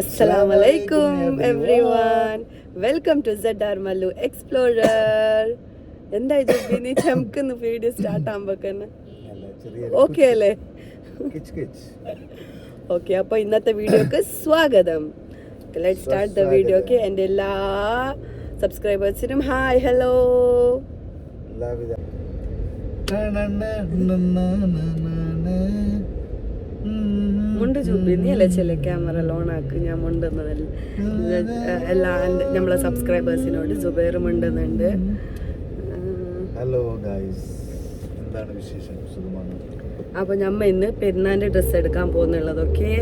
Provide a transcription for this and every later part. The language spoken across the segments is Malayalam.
Assalamu alaikum everyone. Welcome to ZR Mallu Explorer. എന്തായി ജോബി നീ ചമക്കുന്ന വീഡിയോ സ്റ്റാർട്ട് ആകുമ്പോക്കന്നെ ഓക്കെ അല്ലേ? ഓക്കെ, അപ്പോൾ ഇന്നത്തെ വീഡിയോക്ക് സ്വാഗതം. Let start the video. Okay, എൻ്റെ എല്ലാ സബ്സ്ക്രൈബേഴ്സിനും ഹായ് ഹലോ. മുണ്ട് ചൂപ്പി നീ അല്ലേ ചെല്ലേ ക്യാമറ ലോൺ ആക്ക്. ഞാൻ മുണ്ടുന്നതല്ല എല്ലാ നമ്മളെ സബ്സ്ക്രൈബേഴ്സിനോട് സുബൈർ മുണ്ടുന്നുണ്ട്. ഹലോ ഗൈസ്, എന്താണ് വിശേഷം? സുഖമാണ്. അപ്പോൾ ഞമ്മ ഇന്ന് പെരുന്നാളിൻ്റെ ഡ്രസ്സ് എടുക്കാൻ പോകുന്നുള്ളത്. ഓക്കെ,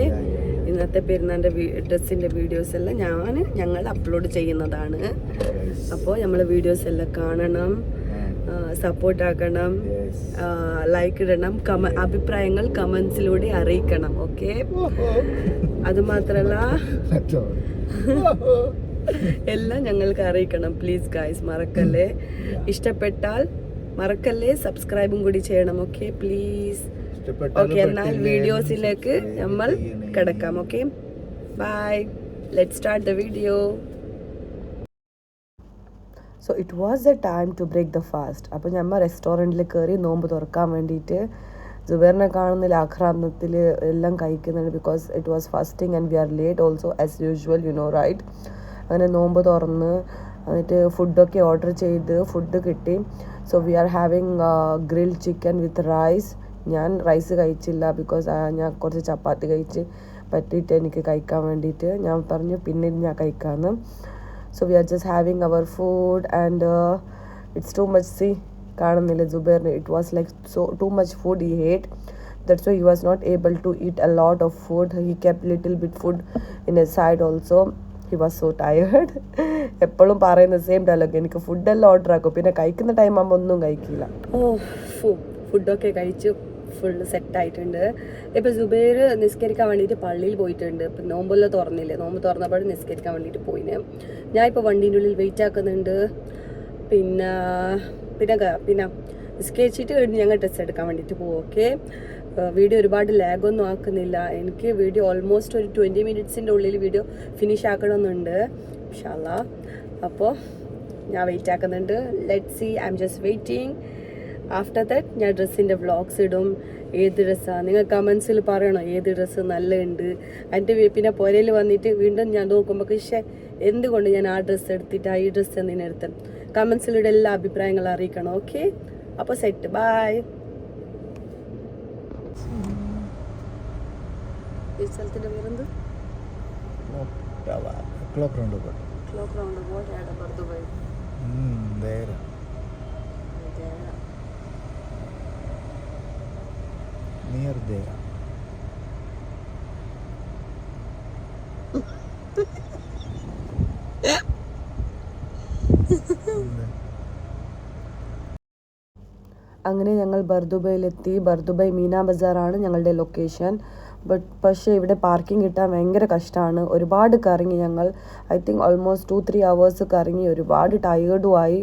ഇന്നത്തെ പെരുന്നാളിൻ്റെ ഡ്രസ്സിൻ്റെ വീഡിയോസ് എല്ലാം ഞങ്ങൾ അപ്ലോഡ് ചെയ്യുന്നതാണ്. അപ്പോൾ നമ്മളെ വീഡിയോസ് എല്ലാം കാണണം, സപ്പോർട്ട് ആക്കണം, ലൈക്ക് ഇടണം, അഭിപ്രായങ്ങൾ കമൻസിലൂടെ അറിയിക്കണം. ഓക്കെ, അതുമാത്രമല്ല എല്ലാം ഞങ്ങൾക്ക് അറിയിക്കണം പ്ലീസ് ഗായ്സ്, മറക്കല്ലേ. ഇഷ്ടപ്പെട്ടാൽ മറക്കല്ലേ സബ്സ്ക്രൈബും കൂടി ചെയ്യണം. Okay please. ഓക്കെ, എന്നാൽ വീഡിയോസിലേക്ക് നമ്മൾ കിടക്കാം. Okay, bye, let start the video. So it was the time to break the fast. അപ്പോൾ ഞമ്മ റെസ്റ്റോറൻറ്റിൽ കയറി നോമ്പ് തുറക്കാൻ വേണ്ടിയിട്ട് ജുബൈറിനെ കാണുന്നില്ല, ആക്രാന്തത്തിൽ എല്ലാം കഴിക്കുന്നുണ്ട്. Because it was fasting and we are late also as usual, you know right. അങ്ങനെ നോമ്പ് തുറന്ന് എന്നിട്ട് ഫുഡൊക്കെ ഓർഡർ ചെയ്ത് ഫുഡ് കിട്ടി. So we are having grilled chicken with rice. ഞാൻ റൈസ് കഴിച്ചില്ല ബിക്കോസ് ഞാൻ കുറച്ച് ചപ്പാത്തി കഴിച്ച് പറ്റിയിട്ട് എനിക്ക് കഴിക്കാൻ വേണ്ടിയിട്ട് ഞാൻ പറഞ്ഞു പിന്നെ ഞാൻ കഴിക്കാമെന്ന്. So we are just having our food and it's too much. See കാണുന്നില്ല ജുബൈറിന്, it was like so too much food he ate. That's why he was not able to eat a lot of food. He kept little bit food in his side also. He was so tired. എപ്പോഴും പറയുന്ന സെയിം ഡയലോഗ്, എനിക്ക് ഫുഡെല്ലാം ഓർഡർ ആക്കും, പിന്നെ കഴിക്കുന്ന ടൈം ആകുമ്പോൾ ഒന്നും കഴിക്കില്ല. ഫുഡൊക്കെ കഴിച്ച് ഫുള്ള് സെറ്റായിട്ടുണ്ട്. ഇപ്പോൾ സുബൈർ നിസ്കരിക്കാൻ വേണ്ടിയിട്ട് പള്ളിയിൽ പോയിട്ടുണ്ട്. ഇപ്പം നോമ്പെല്ലാം തുറന്നില്ലേ, നോമ്പ് തുറന്നപ്പോൾ നിസ്കരിക്കാൻ വേണ്ടിയിട്ട് പോയിന്. ഞാൻ ഇപ്പോൾ വണ്ടീൻ്റെ ഉള്ളിൽ വെയിറ്റ് ആക്കുന്നുണ്ട്. പിന്നെ പിന്നെ പിന്നെ നിസ്കരിച്ചിട്ട് കഴിഞ്ഞ് ഞങ്ങൾ ഡ്രസ്സ് എടുക്കാൻ വേണ്ടിയിട്ട് പോകും. ഓക്കെ, വീഡിയോ ഒരുപാട് ലാഗൊന്നും ആക്കുന്നില്ല. എനിക്ക് വീഡിയോ ഓൾമോസ്റ്റ് ഒരു 20 മിനിറ്റ്സിൻ്റെ ഉള്ളിൽ വീഡിയോ ഫിനിഷ് ആക്കണമെന്നുണ്ട് ഇൻഷാ അല്ലാഹ്. അപ്പോൾ ഞാൻ വെയിറ്റ് ആക്കുന്നുണ്ട്. Let see, I am just waiting. After that ഞാൻ ഡ്രസ്സിൻ്റെ വ്ളോഗ്സ് ഇടും. ഏത് ഡ്രസ്സാണ് നിങ്ങൾ കമൻസിൽ പറയണോ ഏത് ഡ്രസ്സ് നല്ലതുണ്ട്. അതിൻ്റെ പിന്നെ പുരയിൽ വന്നിട്ട് വീണ്ടും ഞാൻ നോക്കുമ്പോൾ പക്ഷേ എന്തുകൊണ്ട് ഞാൻ ആ ഡ്രസ്സ് എടുത്തിട്ട് ഈ ഡ്രസ്സ് എന്തിനെടുത്തത് കമൻസിലൂടെ എല്ലാ അഭിപ്രായങ്ങളും അറിയിക്കണം. ഓക്കെ, അപ്പോൾ സെറ്റ്, ബൈ. ഈ സ്ഥലത്തിൻ്റെ പേരെന്ത്? Clock round boat. Clock round boat എവിടെ? ബർദുബായ്. നിയർ ദേര. അങ്ങനെ ഞങ്ങൾ ബർദുബയിലെത്തി. ബർദുബായ് മീന ബസാറാണ് ഞങ്ങളുടെ ലൊക്കേഷൻ. പക്ഷേ ഇവിടെ പാർക്കിംഗ് കിട്ടാൻ ഭയങ്കര കഷ്ടമാണ്. ഒരുപാട് കറങ്ങി ഞങ്ങൾ. ഐ തിങ്ക് ഓൾമോസ്റ്റ് 2-3 hours കറങ്ങി. ഒരുപാട് ടയേർഡുമായി.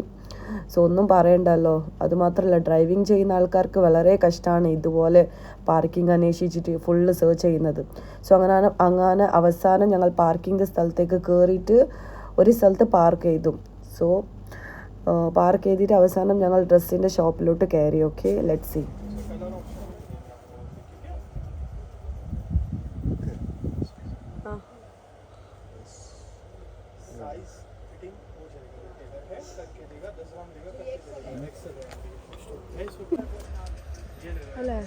സോ ഒന്നും പറയണ്ടല്ലോ. അതുമാത്രമല്ല ഡ്രൈവിംഗ് ചെയ്യുന്ന ആൾക്കാർക്ക് വളരെ കഷ്ടമാണ് ഇതുപോലെ പാർക്കിംഗ് അന്വേഷിച്ചിട്ട് ഫുള്ള് സെർച്ച് ചെയ്യുന്നത്. സോ അങ്ങനെ അവസാനം ഞങ്ങൾ പാർക്കിങ്ങിൻ്റെ സ്ഥലത്തേക്ക് കയറിയിട്ട് ഒരു സ്ഥലത്ത് പാർക്ക് ചെയ്തു. സോ പാർക്ക് ചെയ്തിട്ട് അവസാനം ഞങ്ങൾ ഡ്രസ്സിൻ്റെ ഷോപ്പിലോട്ട് കയറി. Okay, let see. അല്ലേ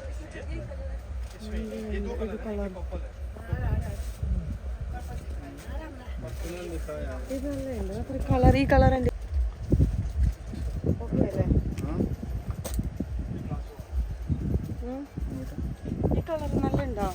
ഇതല്ലേ കളർ, ഈ കളർ എൻ്റെ ഓക്കെ അല്ലേ? ഈ കളർ നല്ല ഉണ്ടോ?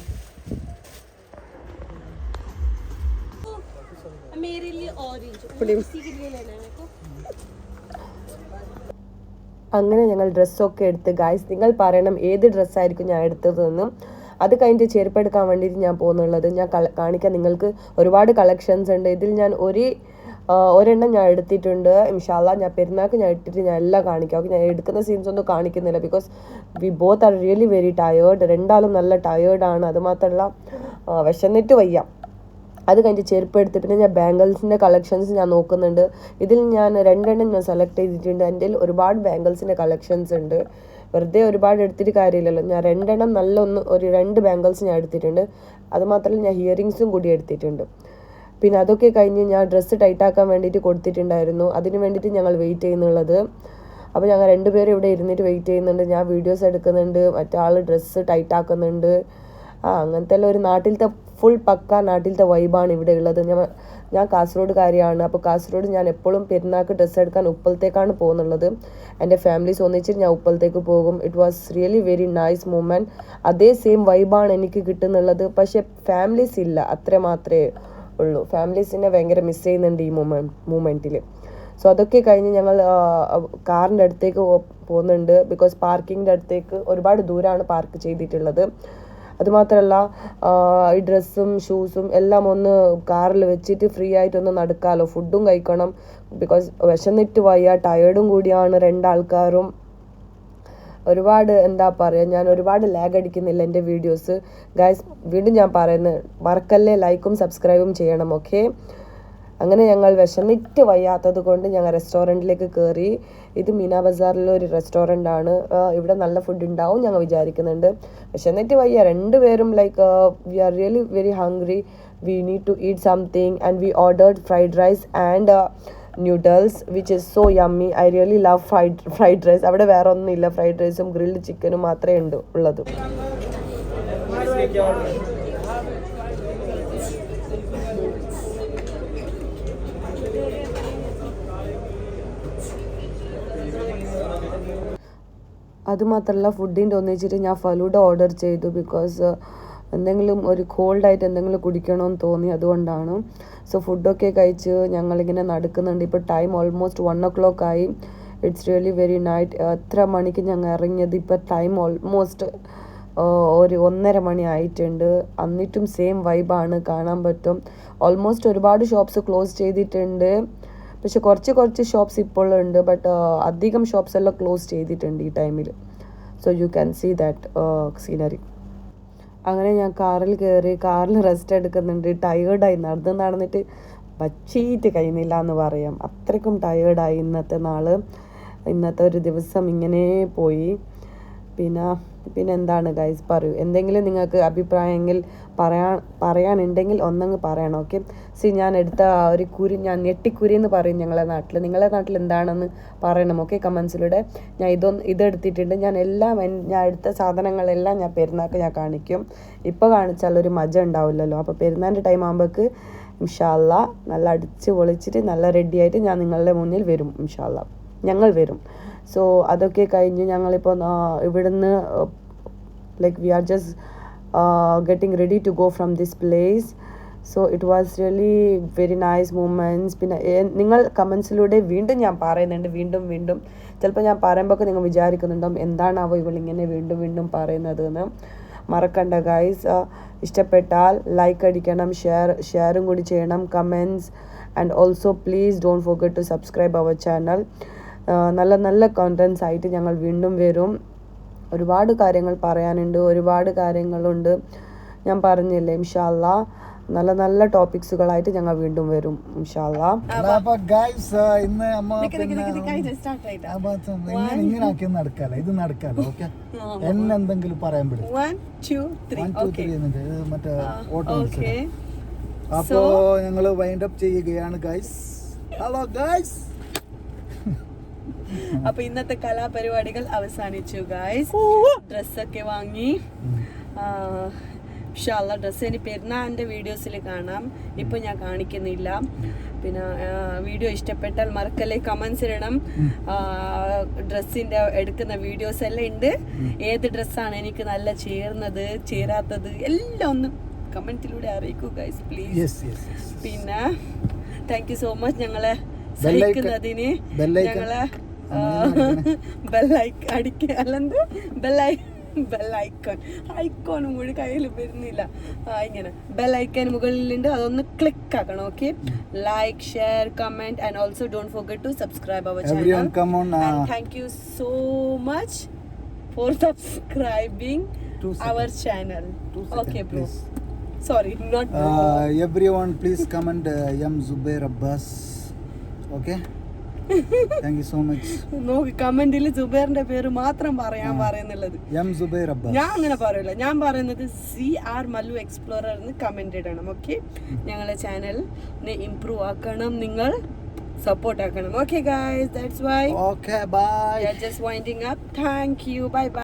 അങ്ങനെ ഞങ്ങൾ ഡ്രസ്സൊക്കെ എടുത്ത് ഗായ്സ്, നിങ്ങൾ പറയണം ഏത് ഡ്രസ്സായിരിക്കും ഞാൻ എടുത്തതെന്നും. അത് കഴിഞ്ഞിട്ട് ചെരുപ്പ് എടുക്കാൻ വേണ്ടിയിട്ട് ഞാൻ പോകുന്നുള്ളത്. ഞാൻ കാണിക്കാൻ നിങ്ങൾക്ക് ഒരുപാട് കളക്ഷൻസ് ഉണ്ട്. ഇതിൽ ഞാൻ ഒരെണ്ണം ഞാൻ എടുത്തിട്ടുണ്ട്. ഇൻഷാ അല്ലാഹ് ഞാൻ പെരുന്നാൾക്ക് ഞാൻ ഇട്ടിട്ട് ഞാൻ എല്ലാം കാണിക്കാം. ഓക്കെ, ഞാൻ എടുക്കുന്ന സീൻസ് ഒന്നും കാണിക്കുന്നില്ല because we both are really very tired. രണ്ടാളും നല്ല ടയേർഡാണ്. അതുമാത്രമല്ല വിശന്നിട്ട് വയ്യ. അത് കഴിഞ്ഞിട്ട് ചെരുപ്പ് എടുത്ത് പിന്നെ ഞാൻ ബാംഗിൾസിൻ്റെ കളക്ഷൻസ് ഞാൻ നോക്കുന്നുണ്ട്. ഇതിൽ ഞാൻ 2 ഞാൻ സെലക്ട് ചെയ്തിട്ടുണ്ട്. എൻ്റെ ഒരുപാട് ബാംഗിൾസിൻ്റെ കളക്ഷൻസ് ഉണ്ട്. വെറുതെ ഒരുപാട് എടുത്തിട്ട് കാര്യമില്ലല്ലോ. ഞാൻ 2 ഒരു 2 ബാംഗിൾസ് ഞാൻ എടുത്തിട്ടുണ്ട്. അതുമാത്രമല്ല ഞാൻ ഹിയറിങ്സും കൂടി എടുത്തിട്ടുണ്ട്. പിന്നെ അതൊക്കെ കഴിഞ്ഞ് ഞാൻ ഡ്രസ്സ് ടൈറ്റാക്കാൻ വേണ്ടിയിട്ട് കൊടുത്തിട്ടുണ്ടായിരുന്നു. അതിന് വേണ്ടിയിട്ട് ഞങ്ങൾ വെയിറ്റ് ചെയ്യുന്നുള്ളത്. അപ്പോൾ ഞങ്ങൾ 2 പേരും ഇവിടെ ഇരുന്നിട്ട് വെയിറ്റ് ചെയ്യുന്നുണ്ട്. ഞാൻ വീഡിയോസ് എടുക്കുന്നുണ്ട്, മറ്റേ ആൾ ഡ്രസ്സ് ടൈറ്റാക്കുന്നുണ്ട്. അങ്ങനത്തെ എല്ലാം ഒരു നാട്ടിലത്തെ ഫുൾ പക്ക നാട്ടിലത്തെ വൈബാണ് ഇവിടെ ഉള്ളത്. ഞാൻ കാസർഗോഡുകാരിയാണ്. അപ്പോൾ കാസർഗോഡ് ഞാൻ എപ്പോഴും പെരുന്നാൾക്ക് ഡ്രസ്സ് എടുക്കാൻ ഉപ്പളത്തേക്കാണ് പോകുന്നുള്ളത്. എൻ്റെ ഫാമിലീസ് ഒന്നിച്ചിട്ട് ഞാൻ ഉപ്പളത്തേക്ക് പോകും. It was really very nice moment. അതേ സെയിം വൈബാണ് എനിക്ക് കിട്ടുന്നുള്ളത്. പക്ഷേ ഫാമിലീസ് ഇല്ല, അത്ര മാത്രമേ ഉള്ളൂ. ഫാമിലീസിനെ ഭയങ്കര മിസ് ചെയ്യുന്നുണ്ട് ഈ മൂമെൻറ്റിൽ. സോ അതൊക്കെ കഴിഞ്ഞ് ഞങ്ങൾ കാറിൻ്റെ അടുത്തേക്ക് പോകുന്നുണ്ട്. ബിക്കോസ് പാർക്കിങ്ങിൻ്റെ അടുത്തേക്ക് ഒരുപാട് ദൂരമാണ് പാർക്ക് ചെയ്തിട്ടുള്ളത്. അതുമാത്രമല്ല ഈ ഡ്രസ്സും ഷൂസും എല്ലാം ഒന്ന് കാറിൽ വെച്ചിട്ട് ഫ്രീ ആയിട്ടൊന്ന് നടക്കാമല്ലോ. ഫുഡും കഴിക്കണം. ബിക്കോസ് വിശന്നിട്ട് വയ്യ, ടയേർഡും കൂടിയാണ് 2 ആൾക്കാരും. ഒരുപാട് എന്താ പറയുക, ഞാൻ ഒരുപാട് ലാഗ് അടിക്കുന്നില്ല എൻ്റെ വീഡിയോസ്. ഗൈസ് വീണ്ടും ഞാൻ പറയുന്നത് മറക്കല്ലേ, ലൈക്കും സബ്സ്ക്രൈബും ചെയ്യണം. ഓക്കെ. അങ്ങനെ ഞങ്ങൾ വിശന്നിട്ട് വയ്യാത്തത് കൊണ്ട് ഞങ്ങൾ റെസ്റ്റോറൻറ്റിലേക്ക് കയറി. ഇത് മീന ബസാറിലെ ഒരു റെസ്റ്റോറൻ്റ് ആണ്. ഇവിടെ നല്ല ഫുഡ് ഉണ്ടാവും ഞങ്ങൾ വിചാരിക്കുന്നുണ്ട്. വിശന്നിട്ട് വയ്യ 2 പേരും. Like we are really very hungry. We need to eat something and we ordered fried rice and noodles which is so yummy. I really love fried rice. അവിടെ വേറെ ഒന്നുമില്ല, ഫ്രൈഡ് റൈസും ഗ്രിൽഡ് ചിക്കനും മാത്രമേ ഉള്ളത്. അതുമാത്രമല്ല ഫുഡിൻ്റെ ഒന്നിച്ചിട്ട് ഞാൻ ഫലൂഡ ഓർഡർ ചെയ്തു. ബിക്കോസ് എന്തെങ്കിലും ഒരു കോൾഡായിട്ട് എന്തെങ്കിലും കുടിക്കണമെന്ന് തോന്നി, അതുകൊണ്ടാണ്. സോ ഫുഡൊക്കെ കഴിച്ച് ഞങ്ങളിങ്ങനെ നടക്കുന്നുണ്ട്. ഇപ്പോൾ ടൈം ഓൾമോസ്റ്റ് 1 o'clock ആയി. It's really very night. എത്ര മണിക്ക് ഞങ്ങൾ ഇറങ്ങിയത്? ഇപ്പോൾ ടൈം ഓൾമോസ്റ്റ് ഒരു 1:30 മണി ആയിട്ടുണ്ട്. എന്നിട്ടും സെയിം വൈബാണ്, കാണാൻ പറ്റും. ഓൾമോസ്റ്റ് ഒരുപാട് ഷോപ്സ് ക്ലോസ് ചെയ്തിട്ടുണ്ട്. പക്ഷെ കുറച്ച് ഷോപ്സ് ഇപ്പോഴും ഉണ്ട്. ബട്ട് അധികം ഷോപ്സ് എല്ലാം ക്ലോസ് ചെയ്തിട്ടുണ്ട് ഈ ടൈമിൽ. So you can see that scenery. അങ്ങനെ ഞാൻ കാറിൽ കയറി, കാറിൽ റെസ്റ്റ് എടുക്കുന്നുണ്ട്. ടയേർഡായി, നടന്നിട്ട് വച്ചിട്ട് കഴിയുന്നില്ല എന്ന് പറയാം. അത്രയ്ക്കും ടയേർഡായി ഇന്നത്തെ ഒരു ദിവസം ഇങ്ങനെ പോയി. പിന്നെ എന്താണ് ഗൈസ്, പറയൂ. എന്തെങ്കിലും നിങ്ങൾക്ക് അഭിപ്രായമെങ്കിൽ പറയാനുണ്ടെങ്കിൽ ഒന്നങ്ങ് പറയണം. ഓക്കെ. ഞാൻ എടുത്ത ഒരു കുരി, ഞാൻ ഞെട്ടിക്കുരി എന്ന് പറയും നിങ്ങളെ നാട്ടിൽ എന്താണെന്ന് പറയണം. ഓക്കെ, കമൻസിലൂടെ. ഞാൻ ഇതെടുത്തിട്ടുണ്ട്. ഞാൻ എടുത്ത സാധനങ്ങളെല്ലാം ഞാൻ പെരുന്നാൾക്ക് ഞാൻ കാണിക്കും. ഇപ്പോൾ കാണിച്ചാൽ ഒരു മജ ഉണ്ടാവില്ലല്ലോ. അപ്പോൾ പെരുന്നാളിൻ്റെ ടൈം ആകുമ്പോഴേക്ക് ഇൻഷാ അല്ലാ നല്ല അടിച്ച് പൊളിച്ചിട്ട് നല്ല റെഡിയായിട്ട് ഞാൻ നിങ്ങളുടെ മുന്നിൽ വരും. ഇൻഷാ അല്ലാ ഞങ്ങൾ വരും. സോ അതൊക്കെ കഴിഞ്ഞ് ഞങ്ങളിപ്പോൾ ഇവിടുന്ന് like we are just getting ready to go from this place. So it was really very nice moments. പിന്നെ നിങ്ങൾ കമൻസിലൂടെ വീണ്ടും ഞാൻ പറയുന്നുണ്ട്, വീണ്ടും ചിലപ്പോൾ ഞാൻ പറയുമ്പോൾ നിങ്ങൾ വിചാരിക്കുന്നുണ്ടാവും എന്താണാവോ ഇവളിങ്ങനെ വീണ്ടും പറയുന്നത് എന്ന്. മറക്കണ്ട ഗൈസ്. ഇഷ്ടപ്പെട്ടാൽ ലൈക്ക് അടിക്കണം, ഷെയറും കൂടി ചെയ്യണം, comments. And also please don't forget to subscribe our channel. നല്ല കോണ്ടൻറ്റ്സ് ആയിട്ട് ഞങ്ങൾ വീണ്ടും വരും. ഒരുപാട് കാര്യങ്ങൾ പറയാനുണ്ട്, ഒരുപാട് കാര്യങ്ങളുണ്ട്. ഞാൻ പറഞ്ഞില്ലേ, ഇൻഷാ അല്ലാ നല്ല ടോപ്പിക്സുകളായിട്ട് ഞങ്ങൾ വീണ്ടും വരും ഇൻഷാ അല്ലാ. ഇന്ന് അമ്മ ഇങ്ങനെ ആക്കി നടക്കാലോ, ഇത് നടക്കാലോ. ഓക്കെ, എന്നെന്തെങ്കിലും പറയാൻ പറ്റും. 1 2 3 മറ്റേ ഓട്ടോ. അപ്പോ ഞങ്ങള് വൈൻഡ് അപ്പ് ചെയ്യുകയാണ് ഗൈസ്. Hello guys. അപ്പൊ ഇന്നത്തെ കലാപരിപാടികൾ അവസാനിച്ചു ഗൈസ്. ഡ്രസ്സൊക്കെ വാങ്ങി. ഇൻഷാല്ലാ ഡ്രസ്സ് ഇനി പെരുന്നാളിൻ്റെ വീഡിയോസിൽ കാണാം. ഇപ്പം ഞാൻ കാണിക്കുന്നില്ല. പിന്നെ വീഡിയോ ഇഷ്ടപ്പെട്ടാൽ മറക്കല്ലേ, കമൻസ് ഇടണം. ഡ്രസ്സിൻ്റെ എടുക്കുന്ന വീഡിയോസ് എല്ലാം ഉണ്ട്. ഏത് ഡ്രസ്സാണ് എനിക്ക് നല്ല ചേരാത്തത് എല്ലാം ഒന്ന് കമൻറ്റിലൂടെ അറിയിക്കൂ ഗൈസ് പ്ലീസ്. പിന്നെ താങ്ക് യു സോ മച്ച് ഞങ്ങളെ സഹിക്കുന്നതിന്. ഞങ്ങളെ ഐക്കോണും കൂടി കയ്യിൽ വരുന്നില്ല. ഇങ്ങനെ ബെല്ലൈക്കൻ മുകളിലുണ്ട്, അതൊന്ന് ക്ലിക്ക് ആക്കണം. Okay, like, share, comment and also don't forget to subscribe our channel. And thank you so much for subscribing our channel. Okay bro. Sorry not everyone please comment M Zubair Abbas. Okay, thank you so much. നോക്ക് കമന്റിൽ ജുബൈറിന്റെ പേര് മാത്രം പറയാൻ പറയുന്നുള്ളത്. M Zubair Abbas. ഞാൻ അങ്ങനെ പറയില്ല, ഞാൻ പറയുന്നത് CR മല്ലു എക്സ്പ്ലോറർ എന്ന് കമന്റ് ഇടണം. ഓക്കെ, ഞങ്ങളുടെ ചാനലിനെ ഇംപ്രൂവ് ആക്കണം, നിങ്ങൾ സപ്പോർട്ട് ആക്കണം. Okay guys, that's why Okay, bye. we are just winding up. Thank you, bye bye.